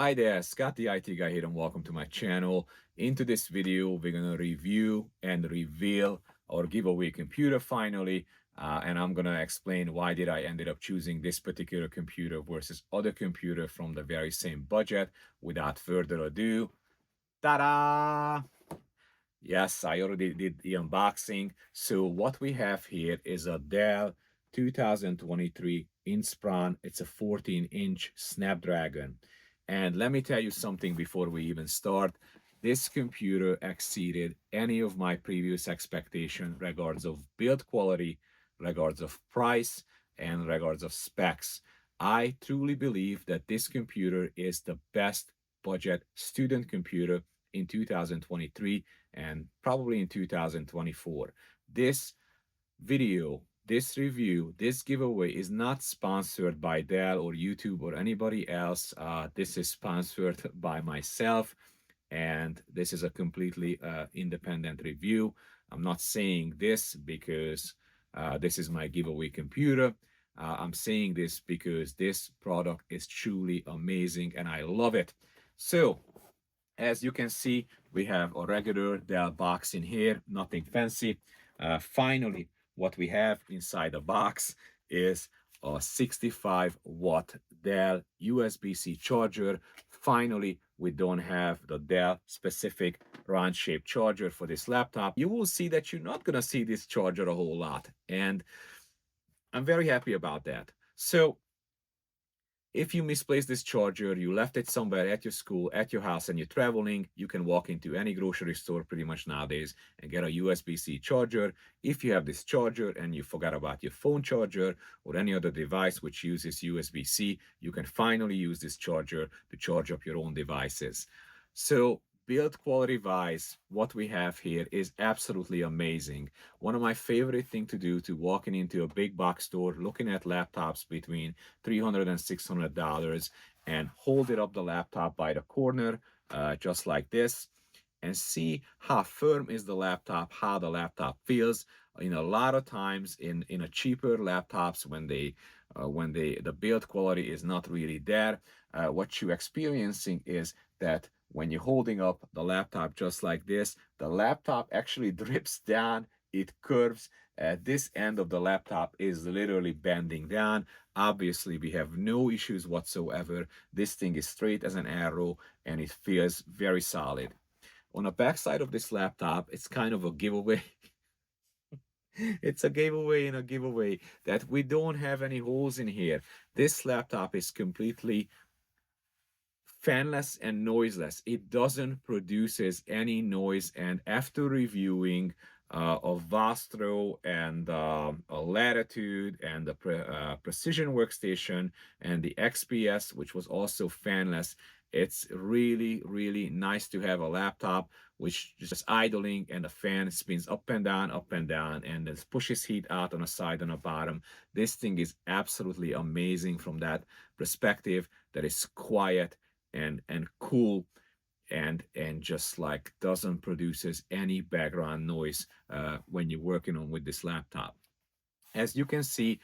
Hi there, Scott the IT guy here and welcome to my channel. Into this video, we're gonna review and reveal our giveaway computer finally. And I'm gonna explain why did I ended up choosing this particular computer versus other computer from the very same budget. Without further ado, ta-da! Yes, I already did the unboxing. So what we have here is a Dell 2023 Inspron. It's a 14-inch Snapdragon. And let me tell you something before we even start. This computer exceeded any of my previous expectations regards of build quality, regards of price, and regards of specs. I truly believe that this computer is the best budget student computer in 2023 and probably in 2024. This video, this review, this giveaway is not sponsored by Dell or YouTube or anybody else. This is sponsored by myself, and this is a completely independent review. I'm not saying this because this is my giveaway computer. I'm saying this because this product is truly amazing and I love it. So, as you can see, we have a regular Dell box in here, nothing fancy. Finally, what we have inside the box is a 65-watt Dell USB-C charger. Finally, we don't have the Dell specific round-shaped charger for this laptop. You will see that you're not gonna see this charger a whole lot, and I'm very happy about that. So if you misplace this charger, you left it somewhere at your school, at your house, and you're traveling, you can walk into any grocery store pretty much nowadays and get a USB-C charger. If you have this charger and you forgot about your phone charger or any other device which uses USB-C, you can finally use this charger to charge up your own devices. So build quality wise, what we have here is absolutely amazing. One of my favorite thing to do to walking into a big box store, looking at laptops between $300 and $600 and hold it up the laptop by the corner, just like this, and see how firm is the laptop, how the laptop feels. A lot of times in a cheaper laptops when the build quality is not really there, what you're experiencing is that when you're holding up the laptop just like this, the laptop actually drips down, it curves. This end of the laptop is literally bending down. Obviously, we have no issues whatsoever. This thing is straight as an arrow and it feels very solid. On the back side of this laptop, it's kind of a giveaway. It's a giveaway in a giveaway that we don't have any holes in here. This laptop is completely fanless and noiseless. It doesn't produces any noise. And after reviewing a Vastro and a Latitude and the Precision Workstation and the XPS, which was also fanless, it's really, really nice to have a laptop which just idling and the fan spins up and down, and then pushes heat out on the side and the bottom. This thing is absolutely amazing from that perspective, that is quiet and cool and just like doesn't produces any background noise when you're working on with this laptop. As you can see,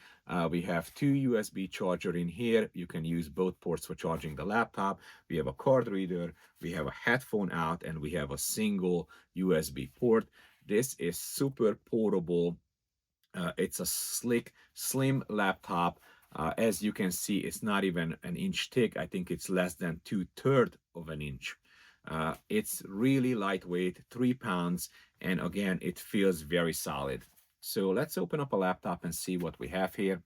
we have two USB charger in here. You can use both ports for charging the laptop. We have a card reader, we have a headphone out, and we have a single USB port. This is super portable. It's a slick, slim laptop. As you can see, it's not even an inch thick. I think it's less than 2/3 of an inch. It's really lightweight, 3 pounds, and again, it feels very solid. So let's open up a laptop and see what we have here.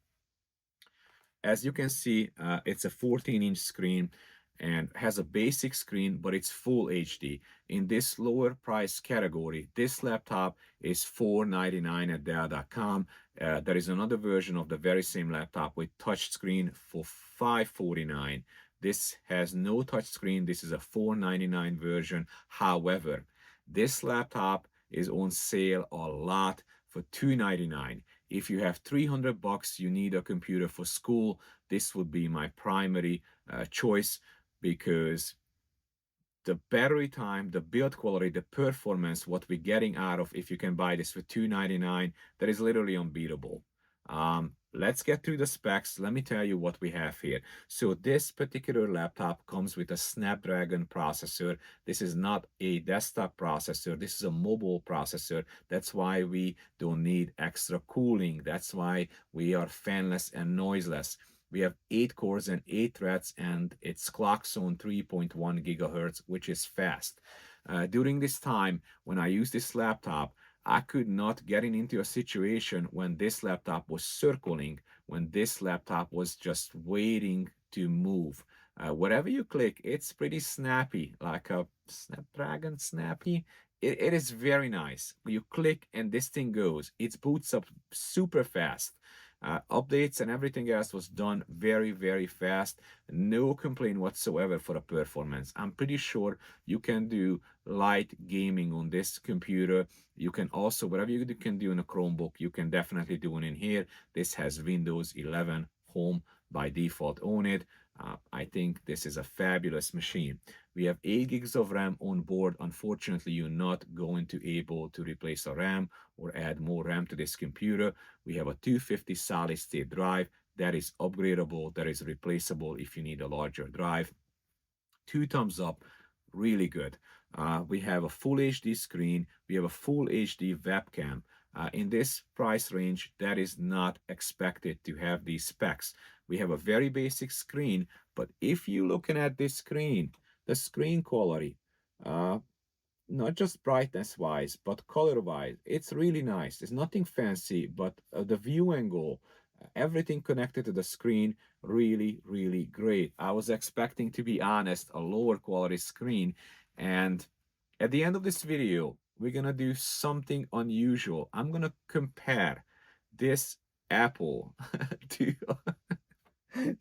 As you can see, it's a 14-inch screen and has a basic screen, but it's full HD. In this lower price category, this laptop is $499 at Dell.com. There is another version of the very same laptop with touchscreen for $549. This has no touchscreen. This is a $499 version. However, this laptop is on sale a lot for $299. If you have $300, you need a computer for school, this would be my primary choice, because the battery time, the build quality, the performance, what we're getting out of if you can buy this for $299, that is literally unbeatable. let's get through the specs. Let me tell you what we have here. So this particular laptop comes with a Snapdragon processor. This is not a desktop processor. This is a mobile processor. That's why we don't need extra cooling. That's why we are fanless and noiseless. We have 8 cores and 8 threads, and it's clock zone 3.1 gigahertz, which is fast. During this time, when I use this laptop, I could not get into a situation when this laptop was circling, when this laptop was just waiting to move. Whatever you click, it's pretty snappy, like a Snapdragon snappy. It is very nice. You click and this thing goes. It boots up super fast. Updates and everything else was done very, very fast. No complaint whatsoever for the performance. I'm pretty sure you can do light gaming on this computer. You can also, whatever you can do in a Chromebook, you can definitely do it in here. This has Windows 11 Home by default on it. I think this is a fabulous machine. We have 8 gigs of RAM on board. Unfortunately, you're not going to be able to replace a RAM or add more RAM to this computer. We have a 250 solid state drive that is upgradable, that is replaceable if you need a larger drive. 2 thumbs up, really good. We have a full HD screen. We have a full HD webcam. In this price range, that is not expected to have these specs. We have a very basic screen, but if you're looking at this screen, the screen quality, uh, not just brightness wise, but color wise, it's really nice. There's nothing fancy, but the view angle, everything connected to the screen, really, really great. I was expecting, to be honest, a lower quality screen. And at the end of this video, we're gonna do something unusual. I'm gonna compare this Apple to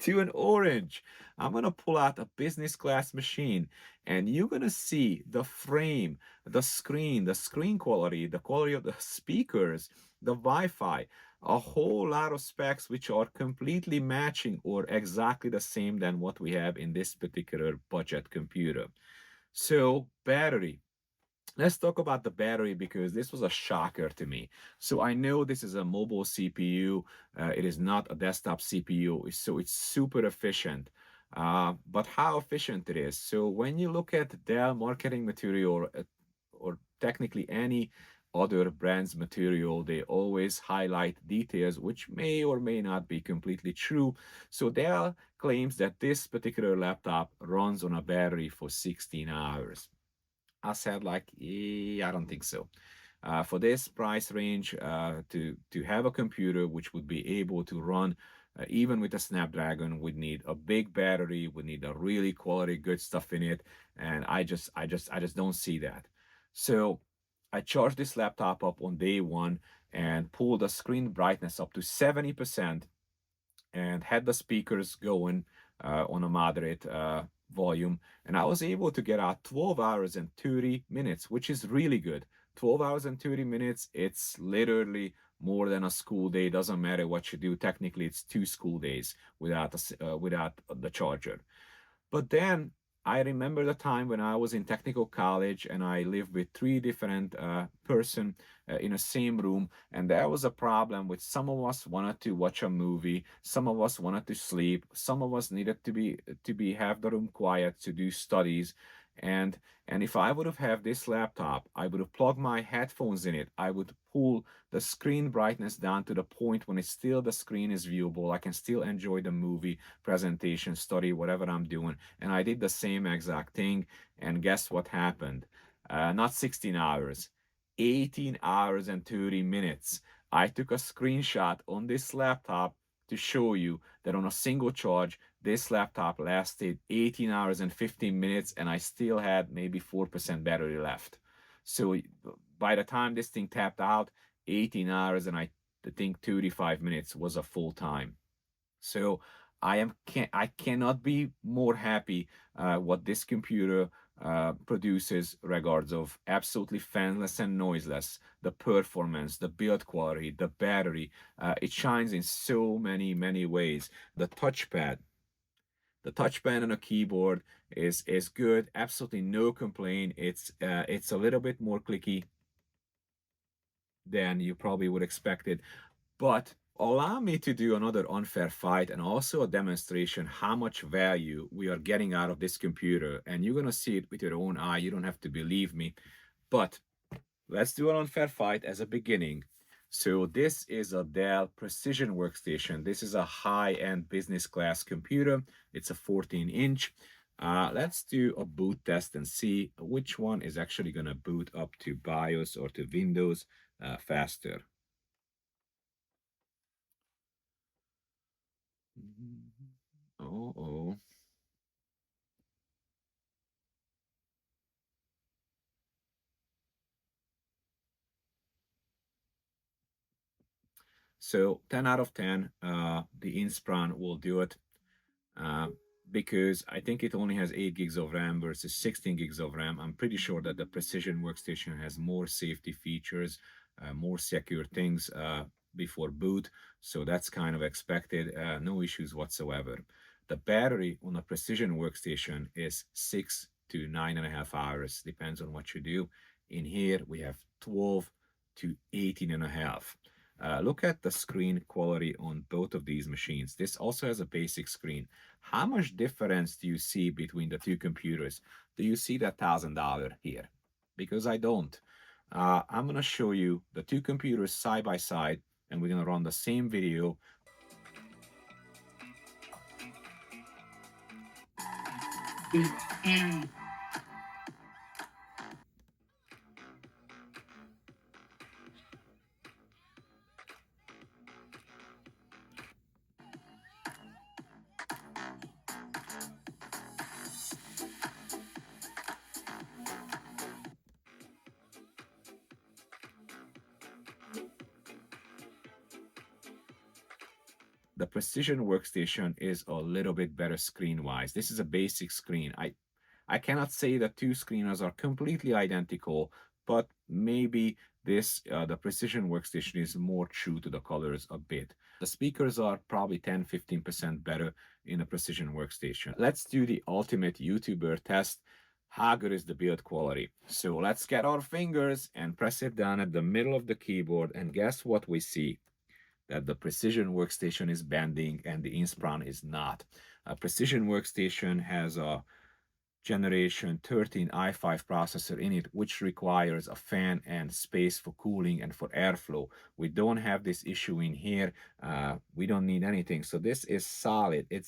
to an orange. I'm gonna pull out a business class machine, and you're gonna see the frame, the screen quality, the quality of the speakers, the Wi-Fi, a whole lot of specs which are completely matching or exactly the same than what we have in this particular budget computer. So battery. Let's talk about the battery because this was a shocker to me. So I know this is a mobile CPU. It is not a desktop CPU, so it's super efficient. But how efficient it is. So when you look at Dell marketing material or technically any other brand's material, they always highlight details which may or may not be completely true. So Dell claims that this particular laptop runs on a battery for 16 hours. I said like, I don't think so. For this price range, to have a computer which would be able to run even with a Snapdragon, would need a big battery, would need a really quality good stuff in it, and I just don't see that. So I charged this laptop up on day one and pulled the screen brightness up to 70% and had the speakers going on a moderate volume. And I was able to get out 12 hours and 30 minutes, which is really good. 12 hours and 30 minutes, it's literally more than a school day. Doesn't matter what you do. Technically, it's 2 school days without the charger. But then I remember the time when I was in technical college and I lived with 3 different person in the same room, and there was a problem with some of us wanted to watch a movie, some of us wanted to sleep, some of us needed to be have the room quiet to do studies, and if I would have this laptop, I would have plugged my headphones in it. I would pull the screen brightness down to the point when it's still the screen is viewable. I can still enjoy the movie, presentation, study, whatever I'm doing. And I did the same exact thing. And guess what happened? Not 16 hours, 18 hours and 30 minutes. I took a screenshot on this laptop to show you that on a single charge, this laptop lasted 18 hours and 15 minutes, and I still had maybe 4% battery left. So by the time this thing tapped out, 18 hours and I think 35 minutes was a full time. So I cannot be more happy what this computer produces regards of absolutely fanless and noiseless, the performance, the build quality, the battery. It shines in so many ways. The touchpad and a keyboard is good. Absolutely no complaint. It's a little bit more clicky than you probably would expect it, but allow me to do another unfair fight and also a demonstration how much value we are getting out of this computer. And you're going to see it with your own eye. You don't have to believe me. But let's do an unfair fight as a beginning. So this is a Dell Precision Workstation. This is a high-end business class computer. It's a 14-inch. Let's do a boot test and see which one is actually going to boot up to BIOS or to Windows faster. Oh. So 10 out of 10, the Inspron will do it. uh, because I think it only has 8 gigs of RAM versus 16 gigs of RAM. I'm pretty sure that the Precision Workstation has more safety features, more secure things before boot. So that's kind of expected. No issues whatsoever. The battery on a Precision Workstation is 6 to 9.5 hours, depends on what you do. In here, we have 12 to 18.5. Look at the screen quality on both of these machines. This also has a basic screen. How much difference do you see between the two computers? Do you see that $1,000 here? Because I don't. I'm going to show you the two computers side by side, and we're going to run the same video. The Precision Workstation is a little bit better screen-wise. This is a basic screen. I cannot say that two screens are completely identical, but maybe the Precision Workstation is more true to the colors a bit. The speakers are probably 10-15% better in a Precision Workstation. Let's do the ultimate YouTuber test. How good is the build quality? So let's get our fingers and press it down at the middle of the keyboard, and guess what we see? That the Precision Workstation is bending and the Inspron is not. A Precision Workstation has a Generation 13 i5 processor in it, which requires a fan and space for cooling and for airflow. We don't have this issue in here. We don't need anything. So this is solid. It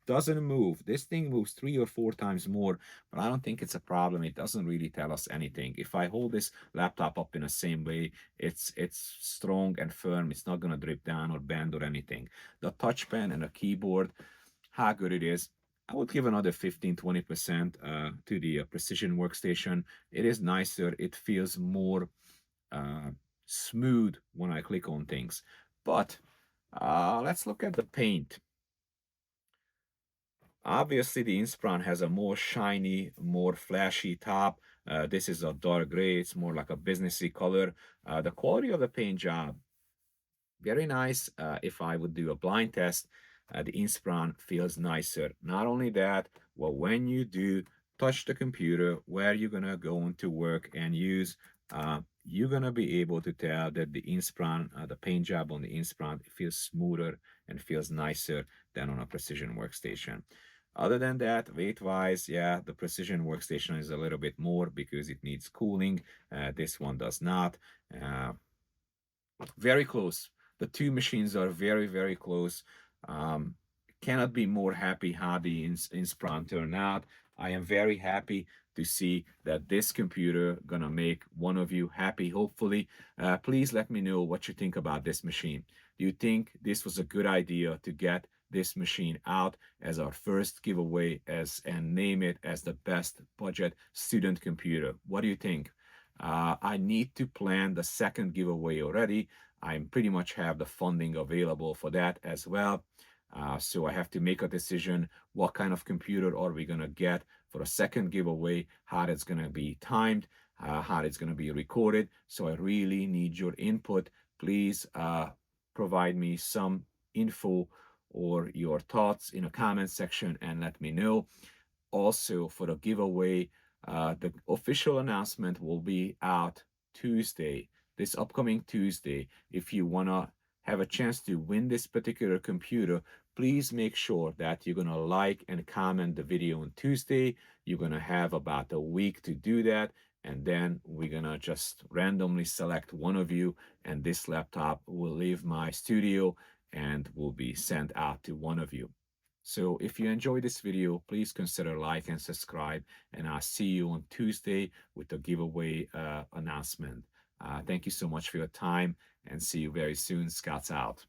doesn't move. This thing moves 3 or 4 times more, but I don't think it's a problem. It doesn't really tell us anything. If I hold this laptop up in the same way, it's strong and firm. It's not gonna drip down or bend or anything. The touch pen and the keyboard, how good it is. I would give another 15-20% to the Precision Workstation. It is nicer. It feels more uh, smooth when I click on things. But let's look at the paint. Obviously, the Inspron has a more shiny, more flashy top. This is a dark gray. It's more like a businessy color. The quality of the paint job, very nice. If I would do a blind test, the Inspron feels nicer. Not only that, well, when you do touch the computer where you're gonna go into work and use, you're gonna be able to tell that the Inspron, the paint job on the Inspron feels smoother and feels nicer than on a Precision Workstation. Other than that, weight-wise, yeah, the Precision Workstation is a little bit more because it needs cooling. This one does not. Uh, very close. The two machines are very, very close. Um, cannot be more happy how the Inspron turned out. I am very happy to see that this computer gonna make one of you happy, hopefully. Please let me know what you think about this machine. Do you think this was a good idea to get this machine out as our first giveaway and name it as the best budget student computer? What do you think? I need to plan the second giveaway already. I pretty much have the funding available for that as well. So I have to make a decision what kind of computer are we going to get for a second giveaway, how it's going to be timed, how it's going to be recorded. So I really need your input. Please provide me some info or your thoughts in a comment section and let me know. Also, for the giveaway, the official announcement will be out Tuesday, this upcoming Tuesday. If you want to have a chance to win this particular computer, please make sure that you're going to like and comment the video on Tuesday. You're going to have about a week to do that. And then we're going to just randomly select one of you, and this laptop will leave my studio and will be sent out to one of you. So if you enjoyed this video, please consider like and subscribe, and I'll see you on Tuesday with the giveaway announcement. Thank you so much for your time, and see you very soon. Scott's out.